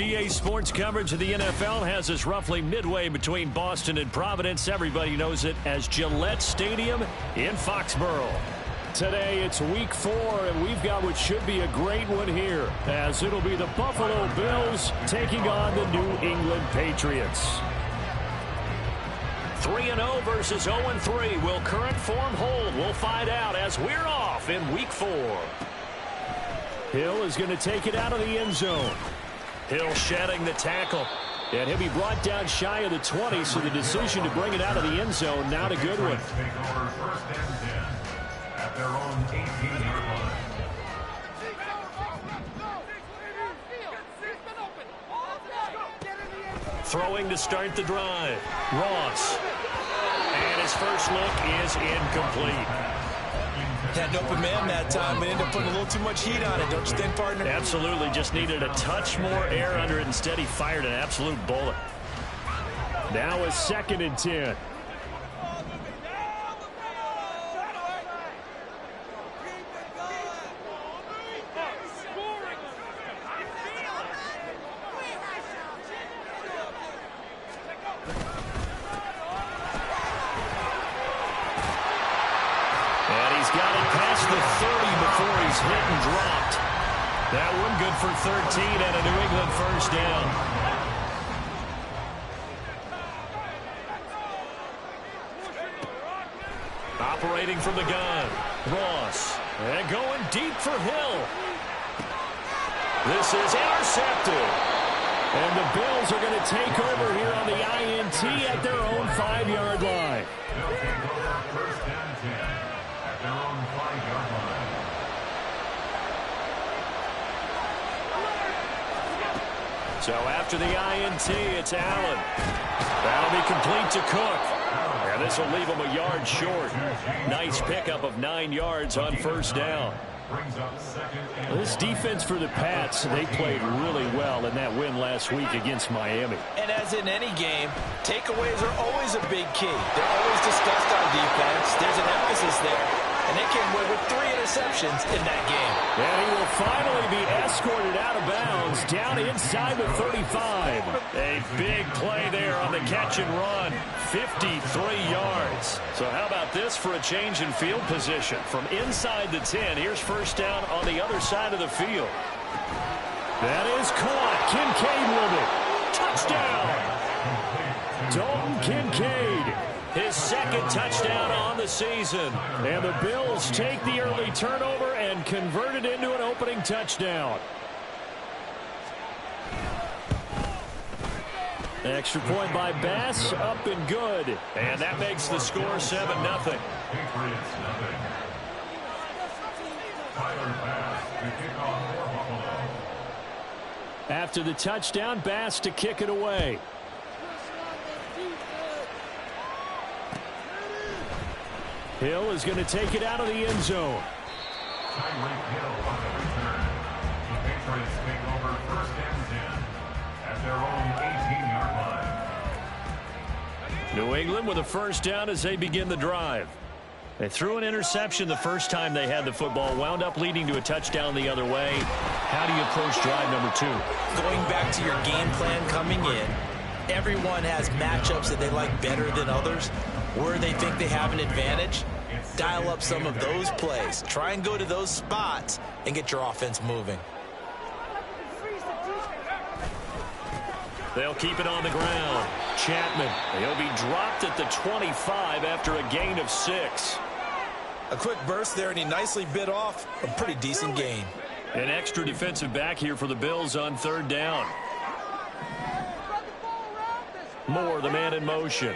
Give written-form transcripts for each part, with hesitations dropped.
EA Sports coverage of the NFL has us roughly midway between Boston and Providence. Everybody knows it as Gillette Stadium in Foxborough. Today it's week 4, and we've got what should be a great one here, as it'll be the Buffalo Bills taking on the New England Patriots. 3-0 versus 0-3. Will current form hold? We'll find out as we're off in week 4. Hill is going to take it out of the end zone. Hill shedding the tackle. And he'll be brought down shy of the 20, so the decision to bring it out of the end zone, not a good one. At their own 18-yard line. Throwing to start the drive. Ross. And his first look is incomplete. Had an open man that time, but ended up putting a little too much heat on it, don't you think, partner? Absolutely. Just needed a touch more air under it. Instead, he fired an absolute bullet. Now a 2nd and 10. Hit and dropped. That one good for 13 and a New England first down. Operating from the gun. Ross. And going deep for Hill. This is intercepted. And the Bills are going to take over here on the INT at their own 5-yard line. They'll take over first and 10 at their own 5-yard line. So after the INT, it's Allen. That'll be complete to Cook. And this will leave him a yard short. Nice pickup of 9 yards on first down. This defense for the Pats, they played really well in that win last week against Miami. And as in any game, takeaways are always a big key. They're always discussed on defense. There's an emphasis there. And they came away with 3 interceptions in that game. And he will finally be escorted out of bounds down inside the 35. A big play there on the catch and run. 53 yards. So how about this for a change in field position? From inside the 10, here's first down on the other side of the field. That is caught. Kincaid with it. Touchdown. Dalton Kincaid. His 2nd touchdown on the season. And the Bills take the early turnover and convert it into an opening touchdown. Extra point by Bass, up and good. And that makes the score 7-0. After the touchdown, Bass to kick it away. Hill is going to take it out of the end zone. Tyreek Hill on the return. The Patriots take over first and 10 at their own 18-yard line. New England with a first down as they begin the drive. They threw an interception the first time they had the football, wound up leading to a touchdown the other way. How do you approach drive number 2? Going back to your game plan coming in, everyone has matchups that they like better than others. Where they think they have an advantage, dial up some of those plays. Try and go to those spots and get your offense moving. They'll keep it on the ground. Chapman, he'll be dropped at the 25 after a gain of 6. A quick burst there, and he nicely bit off a pretty decent gain. An extra defensive back here for the Bills on 3rd down. Moore, the man in motion.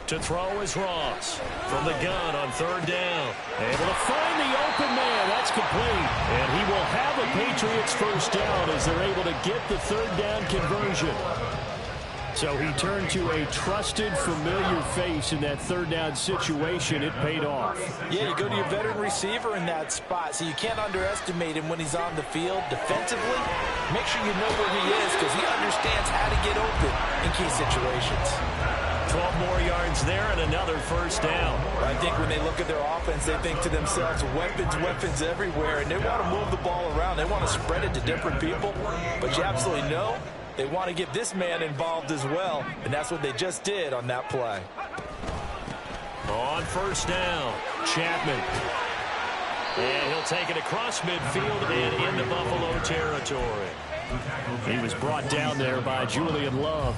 To throw is Ross. From the gun on 3rd down. Able to find the open man. That's complete. And he will have a Patriots first down as they're able to get the 3rd down conversion. So he turned to a trusted, familiar face in that 3rd down situation. It paid off. Yeah, you go to your veteran receiver in that spot, so you can't underestimate him when he's on the field. Defensively, make sure you know where he is because he understands how to get open in key situations. 12 more yards there and another first down. I think when they look at their offense, they think to themselves, weapons everywhere, and they want to move the ball around. They want to spread it to different people, but you absolutely know they want to get this man involved as well, and that's what they just did on that play. On first down, Chapman. And he'll take it across midfield and into Buffalo territory. He was brought down there by Julian Love.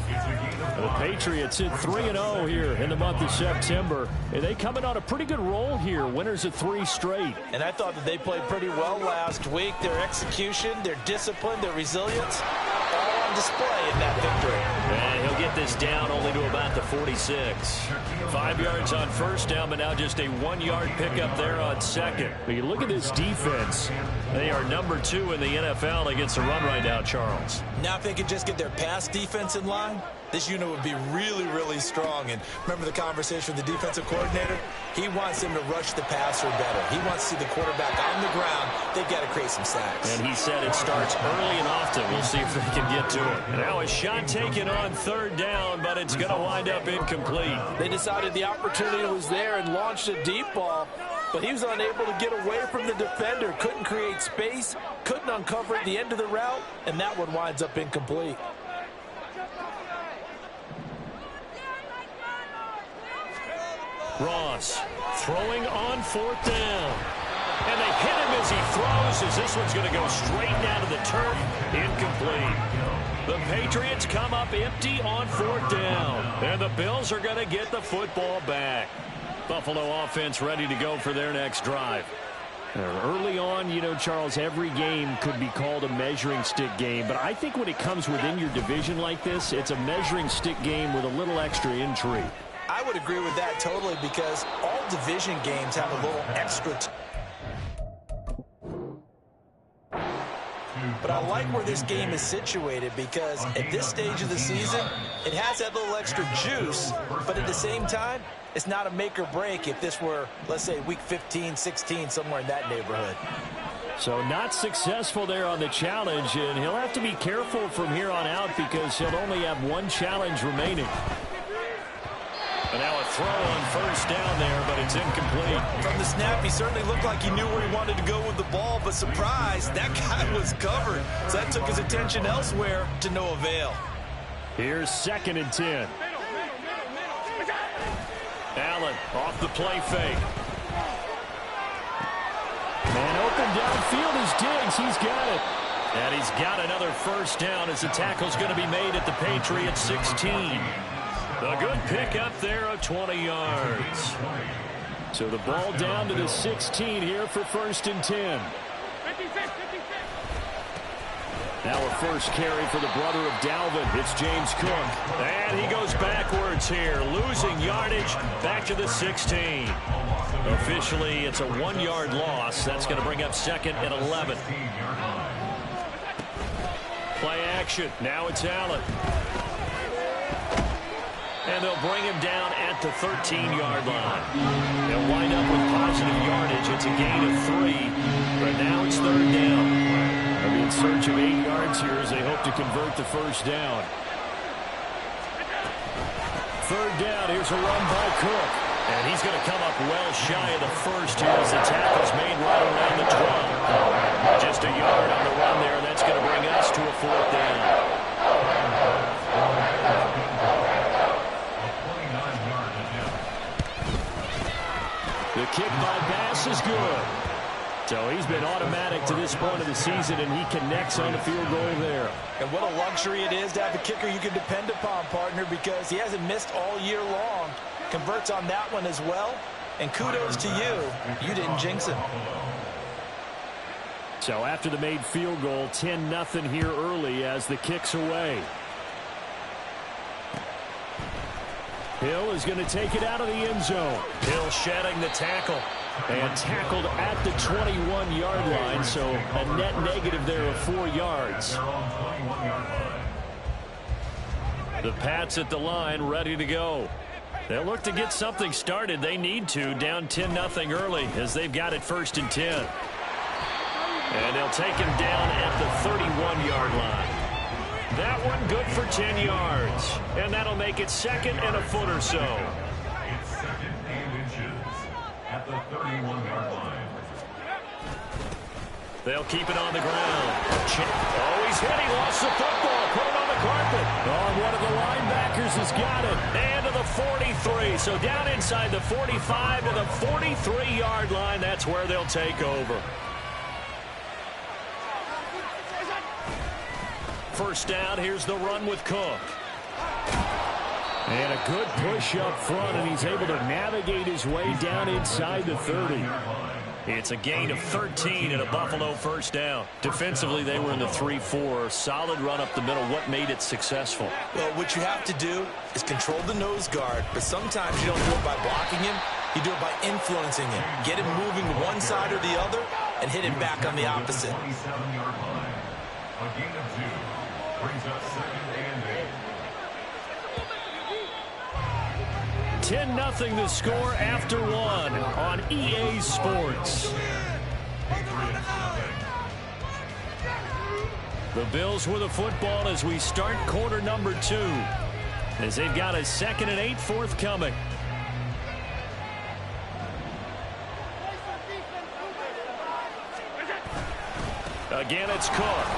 The Patriots hit 3-0 here in the month of September. And they come in on a pretty good roll here. Winners of 3 straight. And I thought that they played pretty well last week. Their execution, their discipline, their resilience, all on display in that victory. And he'll get this down only to about the 46. 5 yards on first down, but now just a 1-yard pickup there on second. But you look at this defense. They are number 2 in the NFL against the run right now, Charles. Now if they could just get their pass defense in line, this unit would be really, really strong. And remember the conversation with the defensive coordinator? He wants them to rush the passer better. He wants to see the quarterback on the ground. They've got to create some sacks. And he said it starts early and often. We'll see if they can get to it. Now a shot taken on third down, but it's going to wind up incomplete. They decided the opportunity was there and launched a deep ball, but he was unable to get away from the defender. Couldn't create space, couldn't uncover at the end of the route, and that one winds up incomplete. Ross throwing on fourth down. And they hit him as he throws, as this one's going to go straight down to the turf. Incomplete. The Patriots come up empty on fourth down. And the Bills are going to get the football back. Buffalo offense ready to go for their next drive. Early on, you know, Charles, every game could be called a measuring stick game. But I think when it comes within your division like this, it's a measuring stick game with a little extra intrigue. I would agree with that totally, because all division games have a little extra. But I like where this game is situated, because at this stage of the season, it has that little extra juice, but at the same time, it's not a make or break if this were, let's say, week 15, 16, somewhere in that neighborhood. So not successful there on the challenge, and he'll have to be careful from here on out because he'll only have one challenge remaining. And now a throw on first down there, but it's incomplete. From the snap, he certainly looked like he knew where he wanted to go with the ball, but surprise, that guy was covered. So that took his attention elsewhere to no avail. Here's 2nd and 10. Allen off the play fake. Man open downfield is Diggs. He's got it. And he's got another first down as the tackle's going to be made at the Patriots 16. A good pick up there of 20 yards. So the ball down to the 16 here for 1st and 10. Now a first carry for the brother of Dalvin. It's James Cook. And he goes backwards here, losing yardage back to the 16. Officially, it's a 1-yard loss. That's going to bring up 2nd and 11. Play action. Now it's Allen. And they'll bring him down at the 13-yard line. They'll wind up with positive yardage. It's a gain of 3. But now it's 3rd down. They'll be in search of 8 yards here as they hope to convert the first down. 3rd down. Here's a run by Cook. And he's going to come up well shy of the first here as the tackle's made right around the 12. Just a yard on the run there. That's going to bring us to a 4th down. The kick by Bass is good. So he's been automatic to this point of the season, and he connects on the field goal there. And what a luxury it is to have a kicker you can depend upon, partner, because he hasn't missed all year long. Converts on that one as well. And kudos to you. You didn't jinx him. So after the made field goal, 10-0 here early as the kick's away. Hill is going to take it out of the end zone. Hill shedding the tackle. And tackled at the 21-yard line, so a net negative there of 4 yards. The Pats at the line, ready to go. They'll look to get something started. They need to, down 10-0 early as they've got it 1st and 10. And they'll take him down at the 31-yard line. That one good for 10 yards. And that'll make it 2nd and a foot or so. It's 2nd and inches. 31-yard line. They'll keep it on the ground. Oh, he's hit. He lost the football. Put it on the carpet. Oh, one of the linebackers has got it. And to the 43. So down inside the 45 to the 43-yard line. That's where they'll take over. First down, here's the run with Cook. And a good push up front, and he's able to navigate his way down inside the 30. It's a gain of 13 and a Buffalo first down. Defensively, they were in the 3-4. Solid run up the middle. What made it successful? Well, what you have to do is control the nose guard, but sometimes you don't do it by blocking him. You do it by influencing him. Get him moving to one side or the other and hit him back on the opposite. 27-yard line. A gain of 2 brings up 2nd and 10-0 the score after 1 on EA Sports. The Bills with the football as we start quarter number 2. As they've got a 2nd and 8 forthcoming. Again, it's Cook.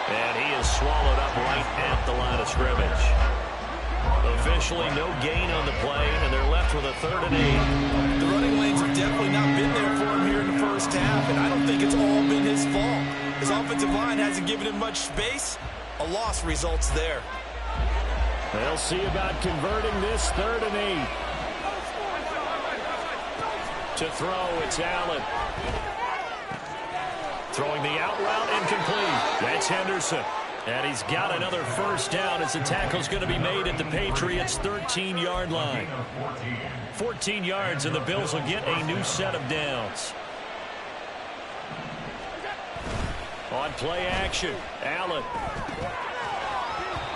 And he is swallowed up right at the line of scrimmage. Officially no gain on the play, and they're left with a 3rd and 8. The running lanes have definitely not been there for him here in the first half, and I don't think it's all been his fault. His offensive line hasn't given him much space. A loss results there. They'll see about converting this 3rd and 8. To throw, it's Allen. Throwing the out route, incomplete. That's Henderson. And he's got another first down as the tackle's going to be made at the Patriots' 13-yard line. 14 yards, and the Bills will get a new set of downs. On play action, Allen.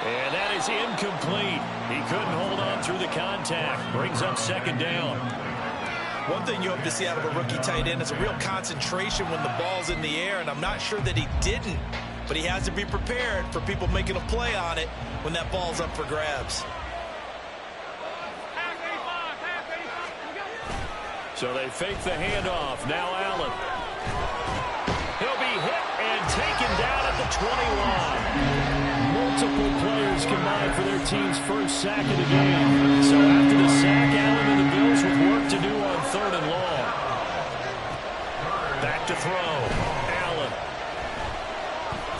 And that is incomplete. He couldn't hold on through the contact. Brings up 2nd down. One thing you hope to see out of a rookie tight end is a real concentration when the ball's in the air, and I'm not sure that he didn't. But he has to be prepared for people making a play on it when that ball's up for grabs. So they fake the handoff. Now Allen. He'll be hit and taken down at the 20 line. Multiple players combined for their team's first sack of the game. So after the sack, Allen and the Bills with work to do on 3rd and long. Back to throw.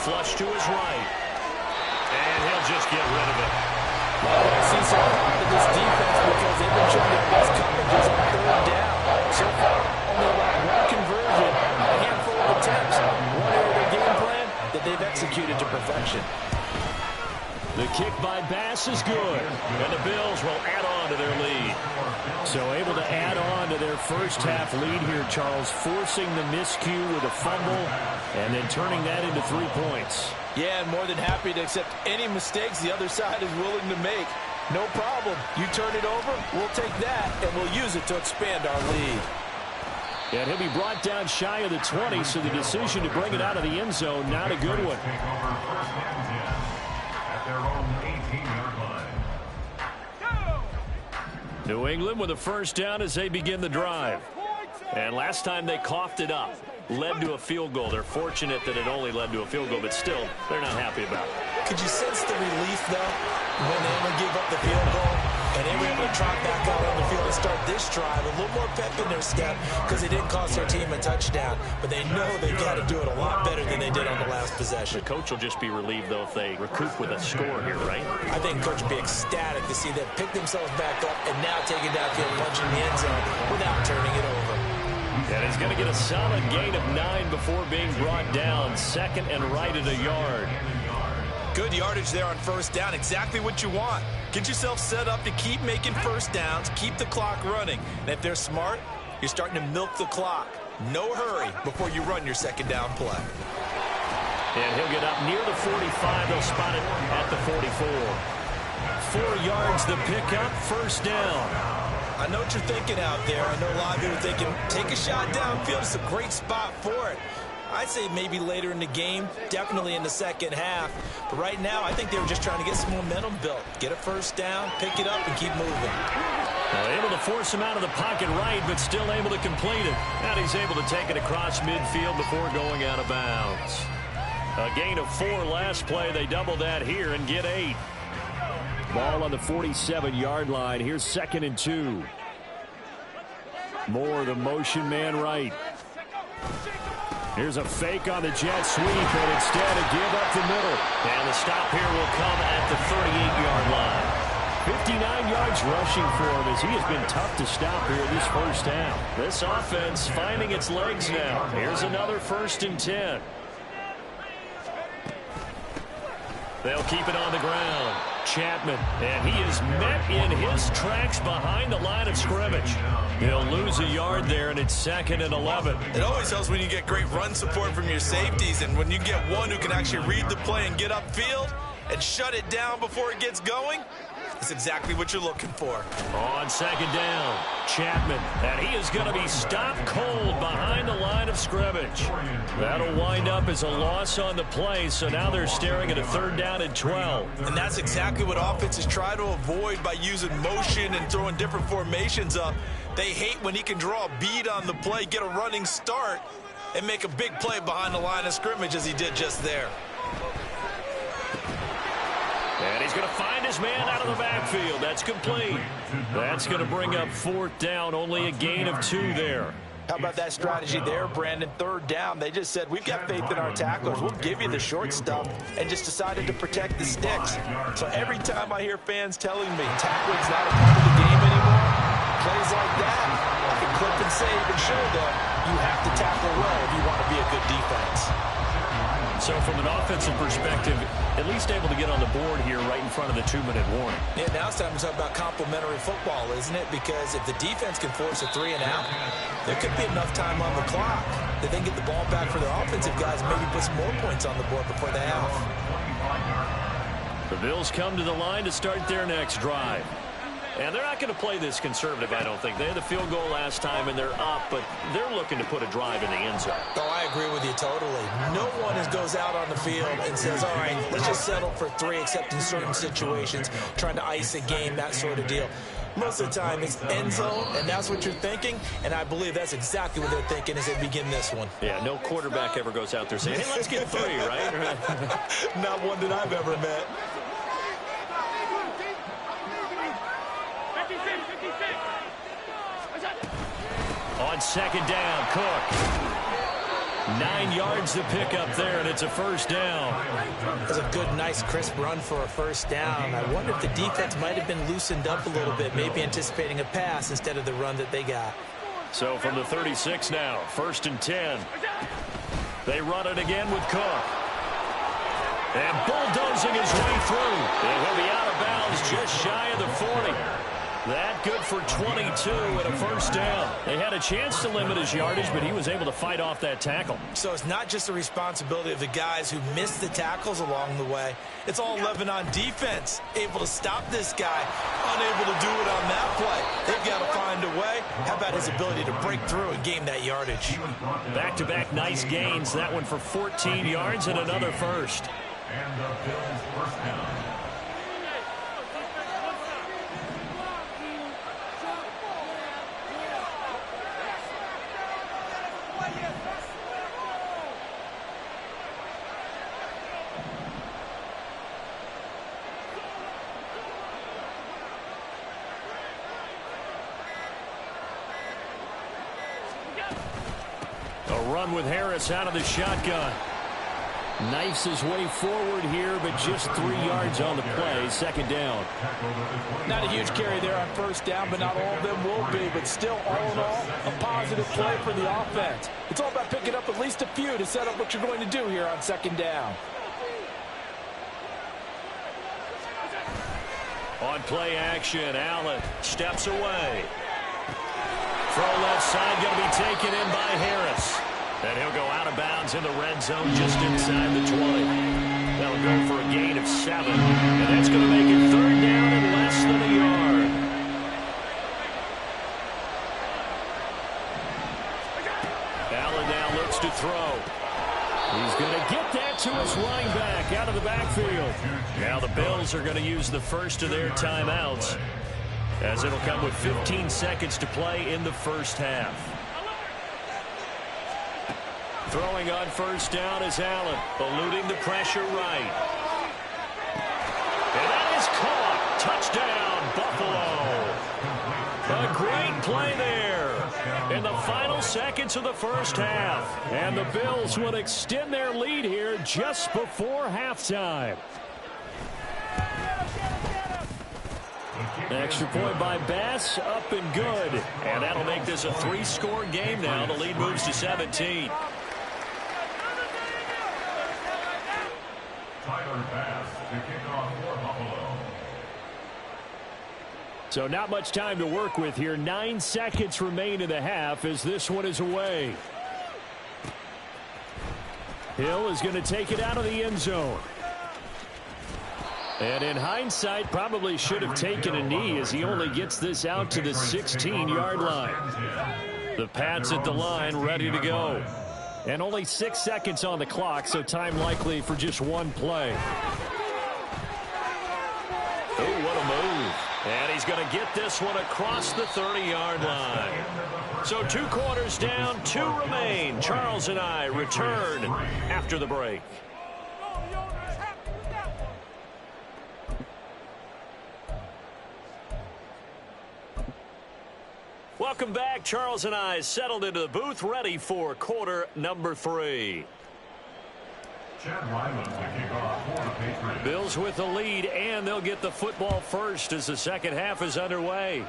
Flush to his right. And he'll just get rid of it. I see so proud of this defense because they've been showing their best coverages on 3rd down. So far, only allowed one conversion, a handful of attempts, one area of their game plan that they've executed to perfection. The kick by Bass is good. And the Bills will add on to their lead. So able to add on to their first half lead here, Charles, forcing the miscue with a fumble and then turning that into 3 points. Yeah, and more than happy to accept any mistakes the other side is willing to make. No problem. You turn it over, we'll take that, and we'll use it to expand our lead. And he'll be brought down shy of the 20, so the decision to bring it out of the end zone, not a good one. New England with a first down as they begin the drive. And last time they coughed it up, led to a field goal. They're fortunate that it only led to a field goal, but still, they're not happy about it. Could you sense the relief, though, when they only gave up the field goal and they were able to trot back out on the field and start this drive? A little more pep in their step because they didn't cost their team a touchdown, but they know they've got to do it a lot better than they did on the last possession. The coach will just be relieved, though, if they recoup with a score here, right? I think coach will be ecstatic to see them pick themselves back up and now take it downfield, punching the end zone without turning it over. And he's going to get a solid gain of 9 before being brought down. 2nd and right at a yard. Good yardage there on first down. Exactly what you want. Get yourself set up to keep making first downs, keep the clock running. And if they're smart, you're starting to milk the clock. No hurry before you run your 2nd down play. And he'll get up near the 45. They'll spot it at the 44. 4 yards the pickup, first down. I know what you're thinking out there. I know a lot of you are thinking, take a shot downfield. It's a great spot for it. I'd say maybe later in the game, definitely in the second half. But right now, I think they were just trying to get some momentum built. Get a first down, pick it up, and keep moving. Well, able to force him out of the pocket right, but still able to complete it. And he's able to take it across midfield before going out of bounds. A gain of 4 last play. They double that here and get 8. Ball on the 47-yard line. Here's 2nd and 2. Moore, the motion man right. Here's a fake on the jet sweep, and instead a give up the middle. And the stop here will come at the 38-yard line. 59 yards rushing for him as he has been tough to stop here this first half. This offense finding its legs now. Here's another 1st and 10. They'll keep it on the ground. Chapman, and he is met in his tracks behind the line of scrimmage. He'll lose a yard there, and it's 2nd and 11. It always helps when you get great run support from your safeties, and when you get one who can actually read the play and get upfield and shut it down before it gets going. That's exactly what you're looking for. On 2nd down, Chapman, and he is going to be stopped cold behind the line of scrimmage. That'll wind up as a loss on the play, so now they're staring at a 3rd down and 12. And that's exactly what offenses try to avoid by using motion and throwing different formations up. They hate when he can draw a bead on the play, get a running start, and make a big play behind the line of scrimmage as he did just there. And he's going to find his man out of the backfield. That's complete. That's going to bring up 4th down. Only a gain of 2 there. How about that strategy there, Brandon? 3rd down. They just said, we've got faith in our tacklers. We'll give you the short stuff, and just decided to protect the sticks. So every time I hear fans telling me tackling's not a part of the game anymore, plays like that, like a clip and save and show them, you have to tackle well if you want to be a good defense. So from an offensive perspective, at least able to get on the board here right in front of the 2-minute warning. Yeah, now it's time to talk about complementary football, isn't it? Because if the defense can force a 3 and out, there could be enough time on the clock that they can get the ball back for their offensive guys and maybe put some more points on the board before the half. The Bills come to the line to start their next drive. And they're not going to play this conservative, I don't think. They had the field goal last time, and they're up, but they're looking to put a drive in the end zone. Oh, I agree with you totally. No one goes out on the field and says, all right, let's just settle for 3, except in certain situations, trying to ice a game, that sort of deal. Most of the time, it's end zone, and that's what you're thinking, and I believe that's exactly what they're thinking as they begin this one. Yeah, no quarterback ever goes out there saying, hey, let's get 3, right? Not one that I've ever met. On 2nd down, Cook. 9 yards to pick up there, and it's a 1st down. That's a good, nice, crisp run for a 1st down. I wonder if the defense might have been loosened up a little bit, maybe anticipating a pass instead of the run that they got. So from the 36 now, 1st and 10. They run it again with Cook. And bulldozing his way through. And he'll be out of bounds just shy of the 40. That good for 22 and a 1st down. They had a chance to limit his yardage, but he was able to fight off that tackle. So it's not just the responsibility of the guys who missed the tackles along the way. It's all 11 on defense. Able to stop this guy, unable to do it on that play. They've got to find a way. How about his ability to break through and gain that yardage? Back-to-back nice gains. That one for 14 yards and another 1st. And the Bills' 1st down. Run with Harris out of the shotgun. Knifes his way forward here, but just 3 yards on the play. 2nd down. Not a huge carry there on 1st down, but not all of them will be. But still, all in all, a positive play for the offense. It's all about picking up at least a few to set up what you're going to do here on 2nd down. On play action, Allen steps away. Throw left side going to be taken in by Harris. And he'll go out of bounds in the red zone just inside the 20. That'll go for a gain of 7. And that's going to make it 3rd down and less than a yard. Allen now looks to throw. He's going to get that to his running back out of the backfield. Now the Bills are going to use the first of their timeouts. as it'll come with 15 seconds to play in the first half. Throwing on first down is Allen, eluding the pressure right. And that is caught. Touchdown, Buffalo. A great play there in the final seconds of the first half. And the Bills will extend their lead here just before halftime. An extra point by Bass, up and good. And that'll make this a three-score game now. The lead moves to 17. So not much time to work with here. 9 seconds remain in the half as this one is away. Hill is going to take it out of the end zone. And in hindsight, probably should have taken a knee as he only gets this out to the 16-yard line. The Pats at the line ready to go. And only 6 seconds on the clock, so time likely for just one play. Oh, what a move. And he's going to get this one across the 30-yard line. So 2 quarters down, 2 remain. Charles and I return after the break. Welcome back. Charles and I settled into the booth, ready for quarter number 3. Bills with the lead, and they'll get the football first as the second half is underway.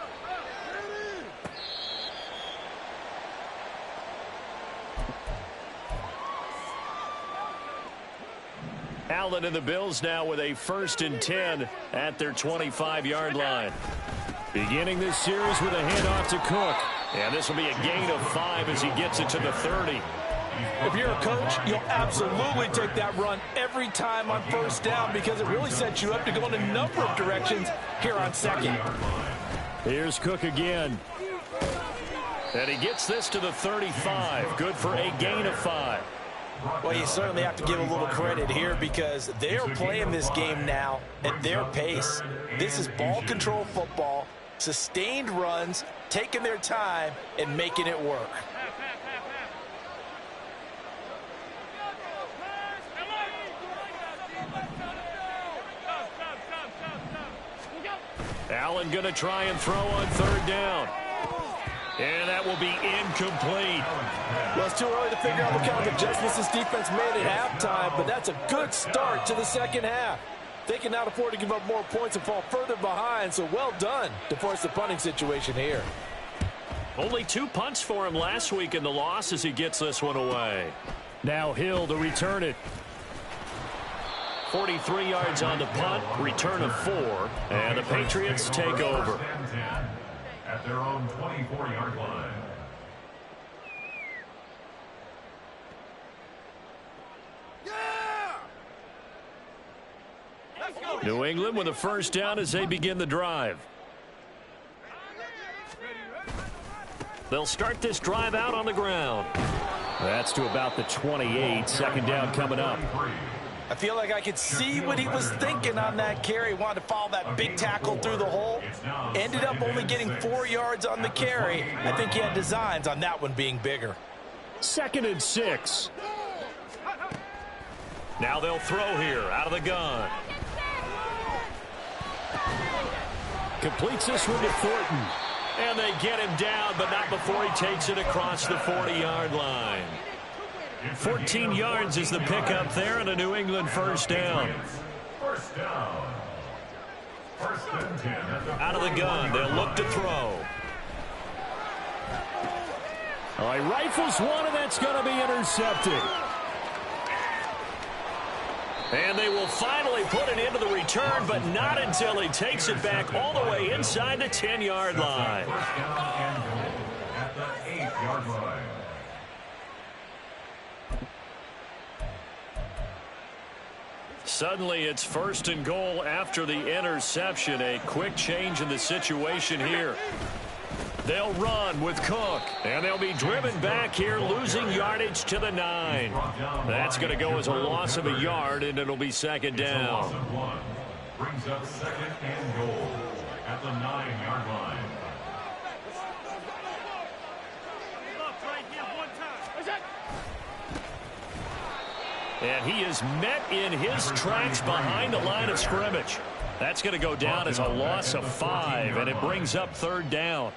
Allen and the Bills now with a 1st and 10 at their 25-yard line. Beginning this series with a handoff to Cook. And this will be a gain of 5 as he gets it to the 30. If you're a coach, you'll absolutely take that run every time on first down because it really sets you up to go in a number of directions here on second. Here's Cook again. And he gets this to the 35. Good for a gain of 5. Well, you certainly have to give a little credit here because they're playing this game now at their pace. This is ball control football, sustained runs, taking their time, and making it work. Allen going to try and throw on 3rd down. And that will be incomplete. Well, it's too early to figure out what kind of adjustments this defense made at halftime, but that's a good start to the second half. They can not afford to give up more points and fall further behind, so well done to force the punting situation here. Only 2 punts for him last week in the loss as he gets this one away. Now Hill to return it. 43 yards on the punt, return of 4, and the Patriots take over. At their own 24-yard line. New England with a 1st down as they begin the drive. They'll start this drive out on the ground. That's to about the 28. 2nd down coming up. I feel like I could see what he was thinking on that carry. Wanted to follow that big tackle through the hole. Ended up only getting 4 yards on the carry. I think he had designs on that one being bigger. 2nd and 6. Now they'll throw here out of the gun. Completes this one to Thornton. And they get him down, but not before he takes it across the 40-yard line. 14 yards is the pickup there, and a New England 1st down. Out of the gun, they'll look to throw. He rifles one, and that's going to be intercepted. And they will finally put it into the return, but not until he takes it back all the way inside the 10-yard line. At the 8-yard line. Suddenly it's 1st and goal after the interception. A quick change in the situation here. They'll run with Cook, and they'll be driven back here, losing yardage to the 9. That's going to go as a loss of a yard, and it'll be 2nd down. Brings up 2nd and goal at the 9-yard line. And he is met in his tracks behind the line of scrimmage. That's going to go down as a loss of 5, and it brings up third down.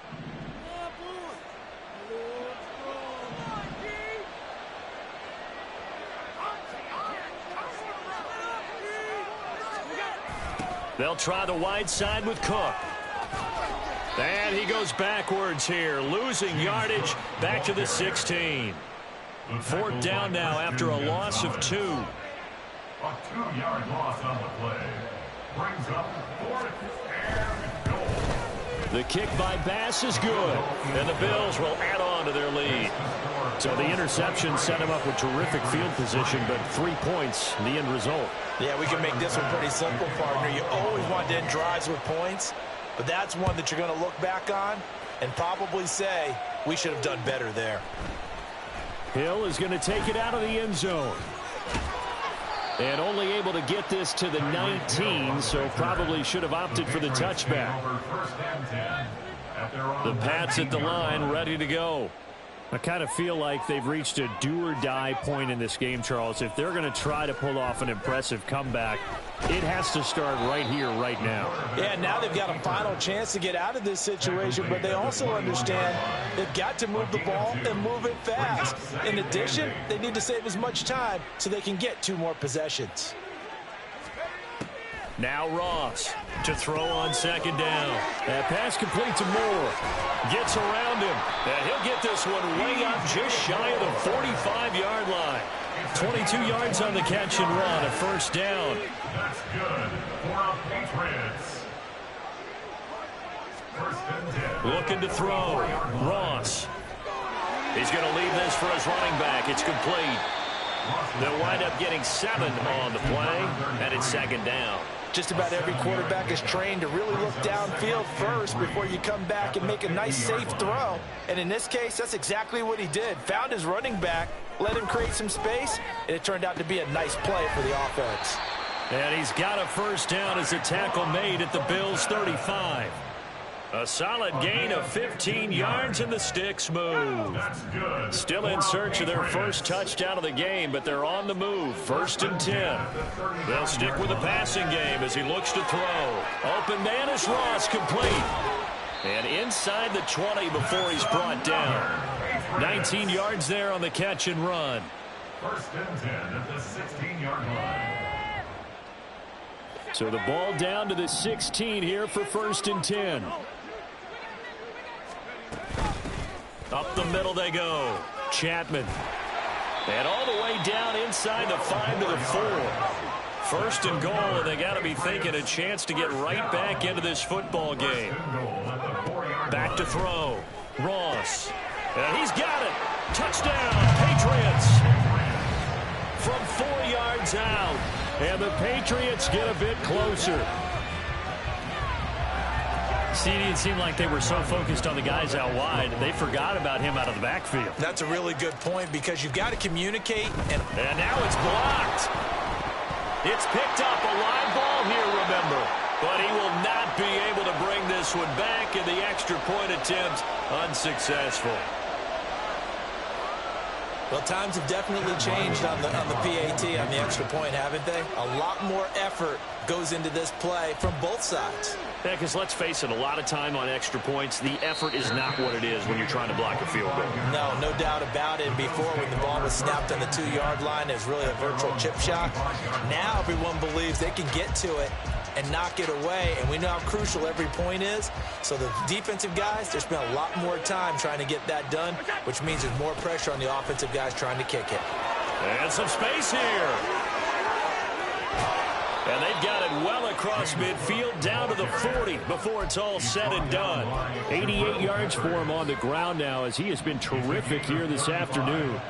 They'll try the wide side with Cook. And he goes backwards here, losing yardage back to the 16. Fourth down now after a loss of 2. A 2-yard loss on the play. Brings up 4th and goal. The kick by Bass is good, and the Bills will add on to their lead. So the interception set him up with terrific field position, but 3 points, the end result. Yeah, we can make this one pretty simple, partner. You always want to end drives with points, but that's one that you're going to look back on and probably say, we should have done better there. Hill is going to take it out of the end zone. And only able to get this to the 19, so probably should have opted for the touchback. The Pats at the line, ready to go. I kind of feel like they've reached a do-or-die point in this game, Charles. If they're going to try to pull off an impressive comeback, it has to start right here, right now. Yeah, now they've got a final chance to get out of this situation, but they also understand they've got to move the ball and move it fast. In addition, they need to save as much time so they can get 2 more possessions. Now Ross to throw on second down. That pass complete to Moore. Gets around him. And he'll get this one way up just shy of the 45-yard line. 22 yards on the catch and run, a first down. That's good for our Patriots. First and 10. Looking to throw. Ross. He's going to leave this for his running back. It's complete. They'll wind up getting 7 on the play, and it's second down. Just about every quarterback is trained to really look downfield first before you come back and make a nice, safe throw. And in this case, that's exactly what he did. Found his running back, let him create some space, and it turned out to be a nice play for the offense. And he's got a first down as a tackle made at the Bills' 35. A solid gain of 15 yards, and the sticks move. Still in search of their first touchdown of the game, but they're on the move. First and 10. They'll stick with the passing game as he looks to throw. Open man is Ross, complete. And inside the 20 before he's brought down. 19 yards there on the catch and run. First and 10 at the 16-yard line. So the ball down to the 16 here for first and 10. Up the middle they go. Chapman. And all the way down inside the 5 to the 4. First and goal, and they got to be thinking a chance to get right back into this football game. Back to throw. Ross. And he's got it. Touchdown, Patriots. From 4 yards out. And the Patriots get a bit closer. See, it seemed like they were so focused on the guys out wide, they forgot about him out of the backfield. That's a really good point because you've got to communicate. And now it's blocked. It's picked up, a live ball here, remember. But he will not be able to bring this one back, and the extra point attempt unsuccessful. Well, times have definitely changed on the PAT, on the extra point, haven't they? A lot more effort goes into this play from both sides. Yeah, because let's face it, a lot of time on extra points, the effort is not what it is when you're trying to block a field goal. No doubt about it. Before, when the ball was snapped on the 2-yard line, it was really a virtual chip shot. Now everyone believes they can get to it and knock it away, and we know how crucial every point is. So the defensive guys, they spend a lot more time trying to get that done, which means there's more pressure on the offensive guys trying to kick it. And some space here. And they've got it well across midfield down to the 40 before it's all said and done. 88 yards for him on the ground now as he has been terrific here this afternoon.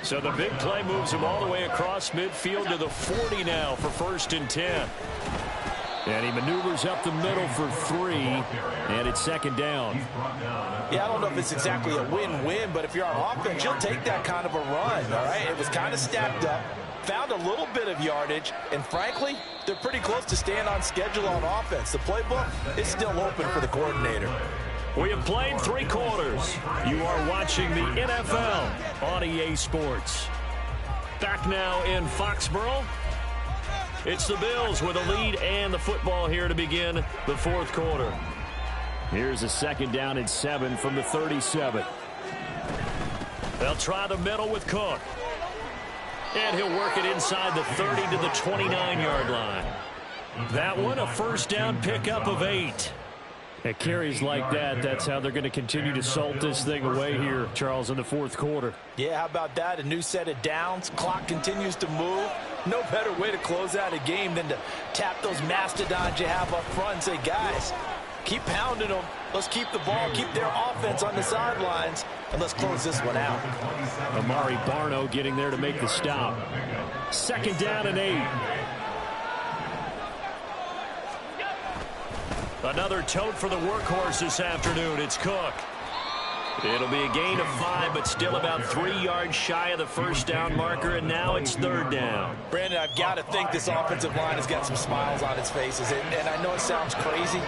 So the big play moves him all the way across midfield to the 40 now for first and 10. And he maneuvers up the middle for 3, and it's second down. Yeah, I don't know if it's exactly a win-win, but if you're on offense, you'll take that kind of a run, all right? It was kind of stacked up, found a little bit of yardage, and frankly, they're pretty close to staying on schedule on offense. The playbook is still open for the coordinator. We have played 3 quarters. You are watching the NFL on EA Sports. Back now in Foxborough. It's the Bills with a lead and the football here to begin the fourth quarter. Here's a 2nd down and 7 from the 37. They'll try the middle with Cook. And he'll work it inside the 30 to the 29-yard line. That one, a 1st down pickup of 8. At carries like that, that's how they're going to continue to salt this thing away here, Charles, in the fourth quarter. Yeah, how about that? A new set of downs. Clock continues to move. No better way to close out a game than to tap those mastodons you have up front and say, guys, keep pounding them. Let's keep the ball, keep their offense on the sidelines, and let's close this one out. Amari Barno getting there to make the stop. 2nd down and 8. Another tote for the workhorse this afternoon. It's Cook. It'll be a gain of 5, but still about 3 yards shy of the 1st down marker, and now it's 3rd down. Brandon, I've got to think this offensive line has got some smiles on its faces, and I know it sounds crazy,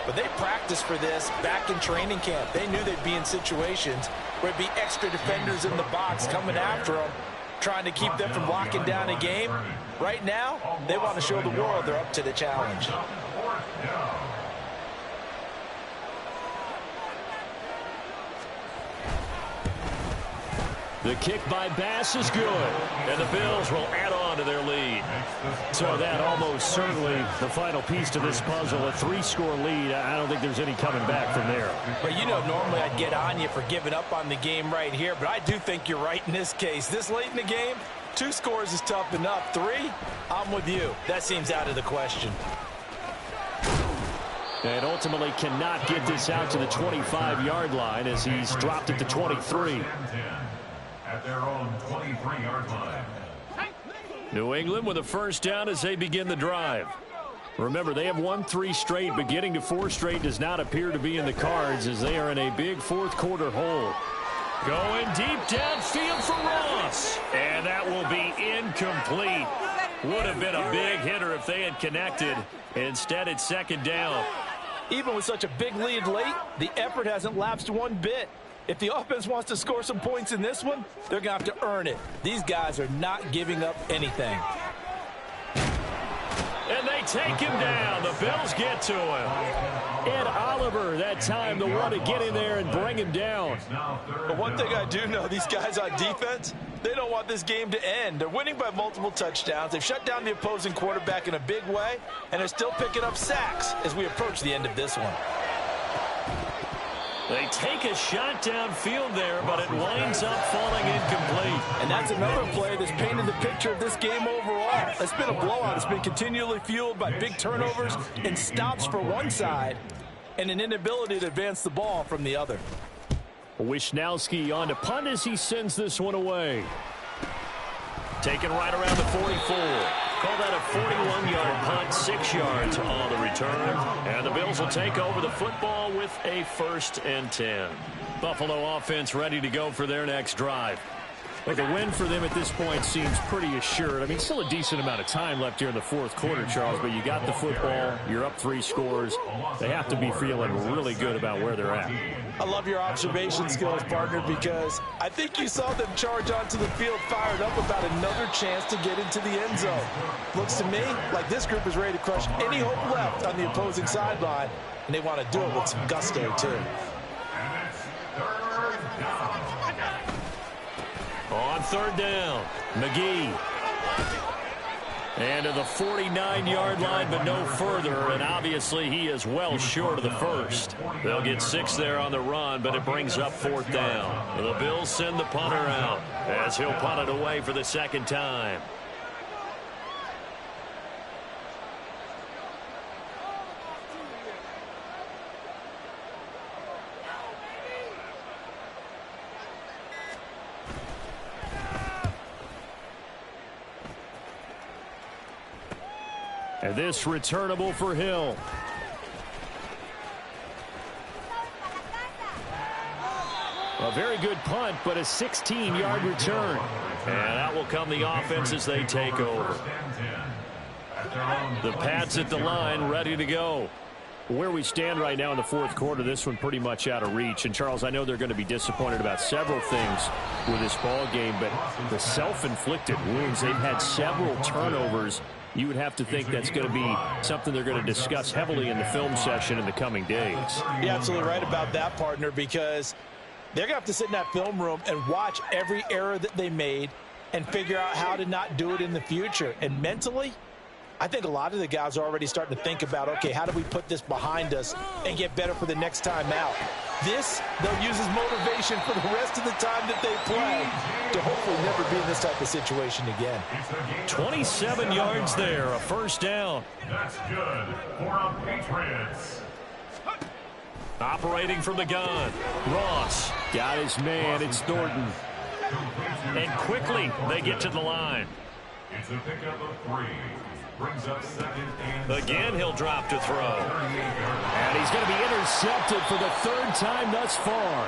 but they practiced for this back in training camp. They knew they'd be in situations where it'd be extra defenders in the box coming after them, trying to keep them from locking down a game. Right now, they want to show the world they're up to the challenge. The kick by Bass is good, and the Bills will add on to their lead. So that almost certainly the final piece to this puzzle, a 3-score lead. I don't think there's any coming back from there. But, you know, normally I'd get on you for giving up on the game right here, but I do think you're right in this case. This late in the game, 2 scores is tough enough. 3, I'm with you. That seems out of the question. And ultimately cannot get this out to the 25-yard line as he's dropped it to 23. At their own 23-yard line. New England with a 1st down as they begin the drive. Remember, they have won 3 straight, but getting to 4 straight does not appear to be in the cards as they are in a big fourth quarter hole. Going deep downfield for Ross. And that will be incomplete. Would have been a big hitter if they had connected. Instead, it's 2nd down. Even with such a big lead late, the effort hasn't lapsed one bit. If the offense wants to score some points in this one, they're going to have to earn it. These guys are not giving up anything. And they take him down. The Bills get to him. Ed Oliver, that time, the one to get in there and bring him down. But one thing I do know, these guys on defense, they don't want this game to end. They're winning by multiple touchdowns. They've shut down the opposing quarterback in a big way, and they're still picking up sacks as we approach the end of this one. They take a shot downfield there, but it winds up falling incomplete. And that's another play that's painted the picture of this game overall. It's been a blowout. It's been continually fueled by big turnovers and stops for one side and an inability to advance the ball from the other. Wisnowski on to punt as he sends this one away. Taken right around the 44. Call that a 41-yard punt, 6 yards on the return. And the Bills will take over the football with a 1st and 10. Buffalo offense ready to go for their next drive. Well, the win for them at this point seems pretty assured. I mean, still a decent amount of time left here in the fourth quarter, Charles, but you got the football, you're up 3 scores. They have to be feeling really good about where they're at. I love your observation skills, partner, because I think you saw them charge onto the field fired up about another chance to get into the end zone. Looks to me like this group is ready to crush any hope left on the opposing sideline, and they want to do it with some gusto, too. On 3rd down, McGee. And to the 49-yard line, but no further. And obviously he is well short of the 1st. They'll get 6 there on the run, but it brings up 4th down. The Bills send the punter out as he'll punt it away for the 2nd time. And this returnable for Hill. A very good punt, but a 16-yard return. And out will come the offense as they take over. The Pats at the line ready to go. Where we stand right now in the fourth quarter, this one pretty much out of reach. And, Charles, I know they're going to be disappointed about several things with this ball game, but the self-inflicted wounds, they've had several turnovers. You would have to think that's going to be something they're going to discuss heavily in the film session in the coming days. You're absolutely right about that, partner, because they're going to have to sit in that film room and watch every error that they made and figure out how to not do it in the future. And mentally, I think a lot of the guys are already starting to think about, okay, how do we put this behind us and get better for the next time out? This, they'll use as motivation for the rest of the time that they play to hopefully never be in this type of situation again. 27 yards there, a first down. That's good for the Patriots. Operating from the gun. Ross got his man. It's Thornton. And quickly they get to the line. It's a pickup of 3. Brings up second and Again, he'll drop to throw. And he's going to be intercepted for the third time thus far.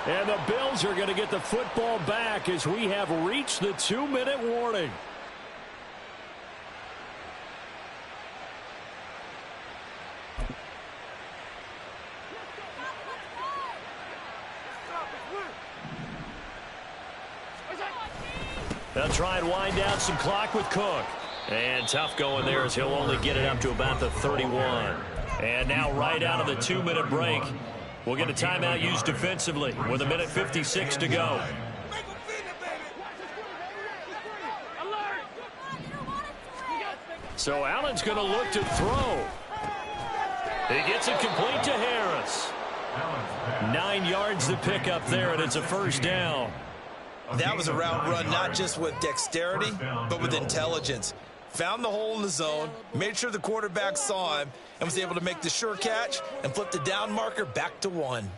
And the Bills are going to get the football back as we have reached the 2-minute warning. They'll try and wind down some clock with Cook. And tough going there as he'll only get it up to about the 31. And now right out of the 2-minute break, we'll get a timeout used defensively with 1:56 to go. So Allen's going to look to throw. He gets it complete to Harris. 9 yards to pick up there, and it's a first down. That was a route run not just with dexterity, but with intelligence. Found the hole in the zone, made sure the quarterback saw him, and was able to make the sure catch and flip the down marker back to 1.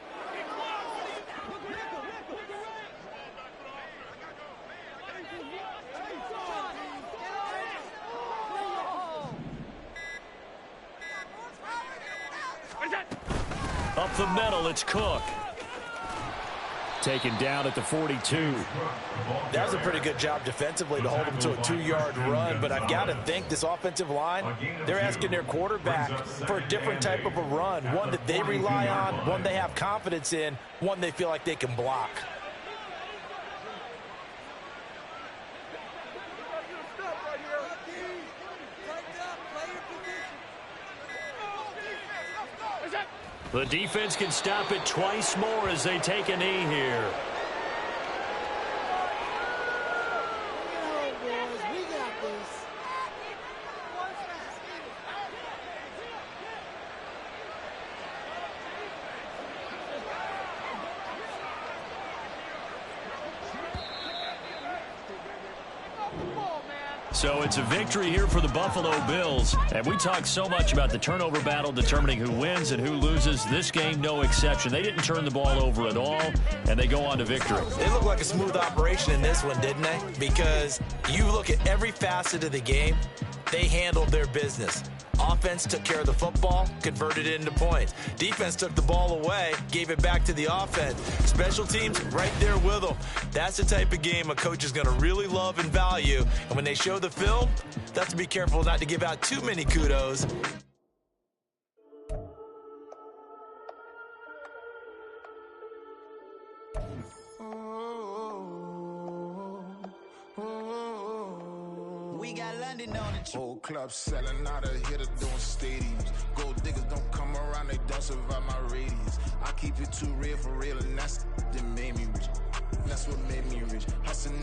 Up the middle, it's Cook. Taken down at the 42. That was a pretty good job defensively to hold them to a 2-yard run, but I've got to think this offensive line, they're asking their quarterback for a different type of a run, one that they rely on, one they have confidence in, one they feel like they can block. The defense can stop it twice more as they take a knee here. So it's a victory here for the Buffalo Bills. And we talk so much about the turnover battle determining who wins and who loses. This game, no exception. They didn't turn the ball over at all, and they go on to victory. They look like a smooth operation in this one, didn't they? Because you look at every facet of the game, they handled their business. Offense took care of the football, converted it into points. Defense took the ball away, gave it back to the offense. Special teams right there with them. That's the type of game a coach is going to really love and value. And when they show the film, they have to be careful not to give out too many kudos. We got London on the Whole club selling out of hitter doing stadiums. Gold diggers don't come around, they don't survive my radius. I keep it too real for real, and that's what made me rich. That's what made me rich. Hustling